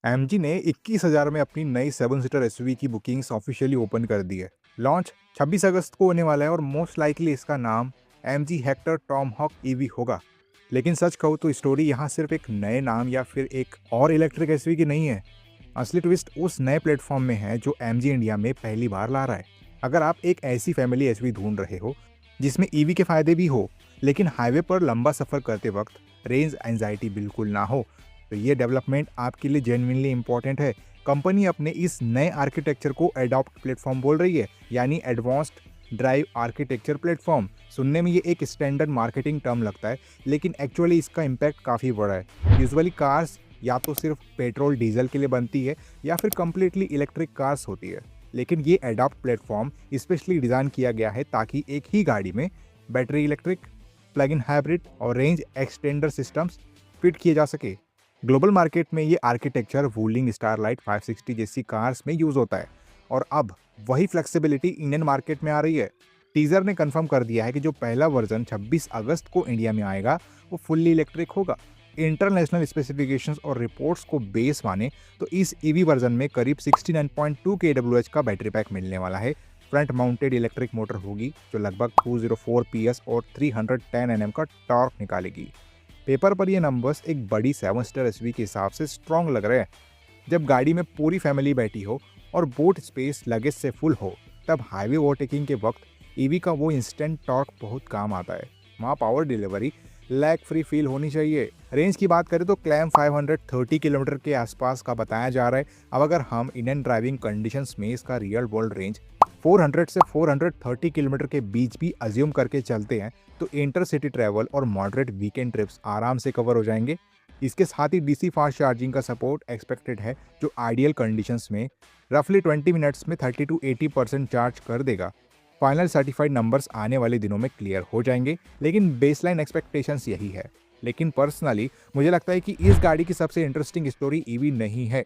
MG ने 21,000 में अपनी नई 7 सीटर एसयूवी की बुकिंग्स ऑफिशियली ओपन कर दी है। लॉन्च 26 अगस्त को होने वाला है और मोस्ट लाइकली इसका नाम एमजी हेक्टर टॉमहॉक ईवी होगा। लेकिन सच कहूँ तो स्टोरी यहाँ सिर्फ एक नए नाम या फिर एक और इलेक्ट्रिक एसयूवी की नहीं है। असली ट्विस्ट उस नए प्लेटफॉर्म में है जो एमजी इंडिया में पहली बार ला रहा है। अगर आप एक ऐसी फैमिली एसयूवी ढूंढ रहे हो जिसमें ईवी के फायदे भी हो, लेकिन हाईवे पर लंबा सफर करते वक्त रेंज एंजाइटी बिल्कुल ना हो, तो ये डेवलपमेंट आपके लिए जेन्युइनली इंपॉर्टेंट है। कंपनी अपने इस नए आर्किटेक्चर को एडॉप्ट प्लेटफॉर्म बोल रही है, यानी एडवांस्ड ड्राइव आर्किटेक्चर प्लेटफॉर्म। सुनने में ये एक स्टैंडर्ड मार्केटिंग टर्म लगता है, लेकिन एक्चुअली इसका इम्पैक्ट काफ़ी बड़ा है। यूजुअली कार्स या तो सिर्फ पेट्रोल डीजल के लिए बनती है या फिर कम्प्लीटली इलेक्ट्रिक कार्स होती है, लेकिन ये एडॉप्ट प्लेटफॉर्म स्पेशली डिज़ाइन किया गया है ताकि एक ही गाड़ी में battery electric, plug in hybrid और रेंज एक्सटेंडर सिस्टम्स फिट किए जा सके। ग्लोबल मार्केट में ये आर्किटेक्चर वूलिंग स्टारलाइट 560 जैसी कार्स में यूज होता है और अब वही फ्लेक्सिबिलिटी इंडियन मार्केट में आ रही है। टीजर ने कंफर्म कर दिया है कि जो पहला वर्जन 26 अगस्त को इंडिया में आएगा वो फुल्ली इलेक्ट्रिक होगा। इंटरनेशनल स्पेसिफिकेशंस और रिपोर्ट्स को बेस माने तो इस ईवी वर्जन में करीब 69.2 kWh का बैटरी पैक मिलने वाला है। फ्रंट माउंटेड इलेक्ट्रिक मोटर होगी जो लगभग 204 PS और 310 Nm का टॉर्क निकालेगी। पेपर पर ये नंबर्स एक बड़ी 7 सीटर एसयूवी के हिसाब से स्ट्रॉन्ग लग रहे हैं। जब गाड़ी में पूरी फैमिली बैठी हो और बोट स्पेस लगेज से फुल हो, तब हाईवे ओवरटेकिंग के वक्त ईवी का वो इंस्टेंट टॉर्क बहुत काम आता है। वहाँ power delivery lag free feel होनी चाहिए। रेंज की बात करें तो क्लेम 530 किलोमीटर के आसपास का बताया जा रहा है। अब अगर हम इंडियन ड्राइविंग कंडीशंस में इसका रियल वर्ल्ड रेंज 400 से 430 किलोमीटर के बीच भी अज्यूम करके चलते हैं, तो इंटर सिटी ट्रैवल और मॉडरेट वीकेंड ट्रिप्स आराम से कवर हो जाएंगे। इसके साथ ही डीसी फास्ट चार्जिंग का सपोर्ट एक्सपेक्टेड है, जो आइडियल कंडीशंस में रफली 20 मिनट्स में 30 to 80% चार्ज कर देगा। फाइनल सर्टिफाइड नंबर्स आने वाले दिनों में क्लियर हो जाएंगे, लेकिन बेसलाइन एक्सपेक्टेशंस यही है। लेकिन पर्सनली मुझे लगता है कि इस गाड़ी की सबसे इंटरेस्टिंग स्टोरी ईवी नहीं है।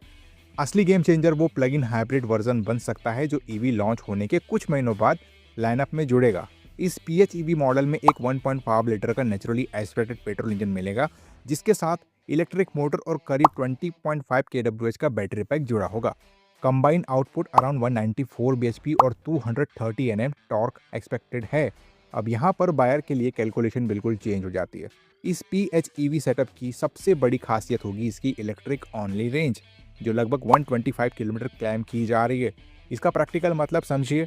असली गेम चेंजर वो प्लग इन हाइब्रिड वर्जन बन सकता है जो ईवी लॉन्च होने के कुछ महीनों बाद लाइनअप में जुड़ेगा। इस PHEV मॉडल में एक 1.5 लीटर का नेचुरली एस्पिरेटेड पेट्रोल इंजन मिलेगा, जिसके साथ इलेक्ट्रिक मोटर और करीब 20.5 kWh का बैटरी पैक जुड़ा होगा। कंबाइंड आउटपुट अराउंड 194 bhp और 230 Nm टॉर्क एक्सपेक्टेड है। अब यहाँ पर बायर के लिए कैलकुलेशन बिल्कुल चेंज हो जाती है। इस PHEV सेटअप की सबसे बड़ी खासियत होगी इसकी इलेक्ट्रिक ऑनली रेंज, जो लगभग 125 किलोमीटर क्लेम की जा रही है। इसका प्रैक्टिकल मतलब समझिए,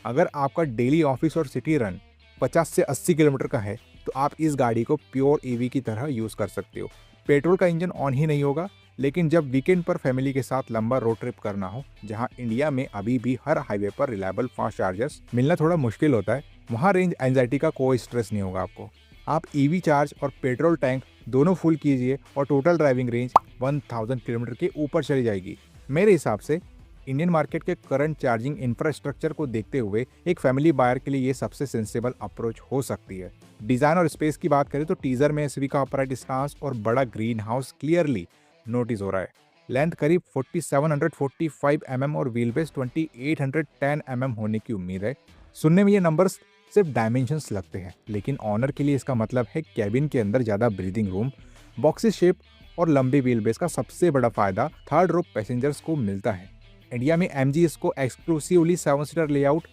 अगर आपका डेली ऑफिस और सिटी रन 50 से 80 किलोमीटर का है, तो आप इस गाड़ी को प्योर ईवी की तरह यूज़ कर सकते हो। पेट्रोल का इंजन ऑन ही नहीं होगा, लेकिन जब वीकेंड पर फैमिली के साथ लंबा रोड ट्रिप करना हो, जहां इंडिया में अभी भी हर हाईवे पर रिलायबल फास्ट चार्जर्स मिलना थोड़ा मुश्किल होता है, वहां रेंज एंजाइटी का कोई स्ट्रेस नहीं होगा आपको। आप ईवी चार्ज और पेट्रोल टैंक दोनों फुल कीजिए और टोटल ड्राइविंग रेंज 1000 किलोमीटर के ऊपर चली जाएगी। मेरे हिसाब से इंडियन मार्केट के करंट चार्जिंग इंफ्रास्ट्रक्चर को देखते हुए एक फैमिली बायर के लिए ये सबसे सेंसेबल अप्रोच हो सकती है। डिजाइन और स्पेस की बात करें तो टीजर में एसयूवी का अपराइट स्टांस और बड़ा ग्रीन हाउस क्लियरली नोटिस हो रहा है। लेंथ करीब 4745 mm और व्हील बेस 2810 mm होने की उम्मीद है। सुनने में ये नंबर्स सिर्फ डायमेंशंस लगते हैं, लेकिन ऑनर के लिए इसका मतलब है कैबिन के अंदर ज़्यादा ब्रीदिंग रूम, बॉक्सी शेप और लंबी व्हील बेस का सबसे बड़ा फायदा थर्ड रो पैसेंजर्स को मिलता है। इंडिया में एमजी इसको एक्सक्लूसिवली 7 सीटर लेआउट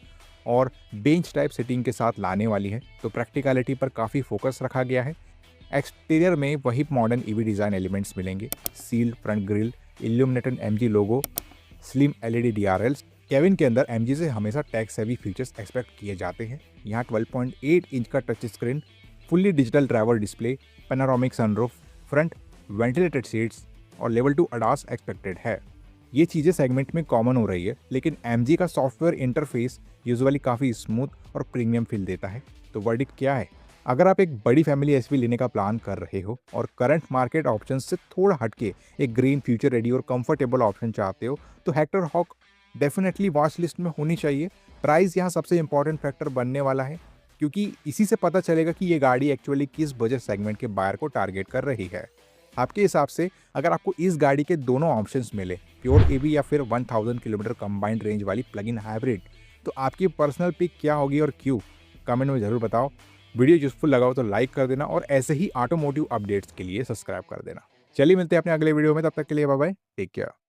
और बेंच टाइप सीटिंग के साथ लाने वाली है, तो प्रैक्टिकलिटी पर काफ़ी फोकस रखा गया है। एक्सटीरियर में वही मॉडर्न ईवी डिज़ाइन एलिमेंट्स मिलेंगे, sealed front grille, illuminated MG logo, slim LED DRLs. Cabin के अंदर एमजी से हमेशा टैक्स सेवी फीचर्स एक्सपेक्ट किए जाते हैं। यहाँ 12.8 इंच का touch screen, fully digital driver display, panoramic sunroof, front ventilated seats और लेवल 2 ADAS एक्सपेक्टेड है। ये चीज़ें सेगमेंट में कॉमन हो रही है, लेकिन एमजी का सॉफ्टवेयर इंटरफेस यूजुअली काफ़ी स्मूथ और प्रीमियम फील देता है। तो वर्डिक्ट क्या है? अगर आप एक बड़ी फैमिली एसयूवी लेने का प्लान कर रहे हो और करंट मार्केट ऑप्शन से थोड़ा हटके एक ग्रीन फ्यूचर रेडी और कंफर्टेबल ऑप्शन चाहते हो, तो Hector hawk definitely watch list में होनी चाहिए। प्राइस यहाँ सबसे इंपॉर्टेंट फैक्टर बनने वाला है, क्योंकि इसी से पता चलेगा कि ये गाड़ी एक्चुअली किस बजट सेगमेंट के बायर को टारगेट कर रही है। आपके हिसाब से अगर आपको इस गाड़ी के दोनों ऑप्शंस मिले, प्योर ईवी या फिर 1000 किलोमीटर कंबाइंड रेंज वाली प्लग इन हाइब्रिड, तो आपकी पर्सनल पिक क्या होगी और क्यों? कमेंट में ज़रूर बताओ। वीडियो यूजफुल लगा हो तो लाइक कर देना और ऐसे ही ऑटोमोटिव अपडेट्स के लिए सब्सक्राइब कर देना। चलिए मिलते हैं अपने अगले वीडियो में, तब तक के लिए बाय बाय, टेक केयर।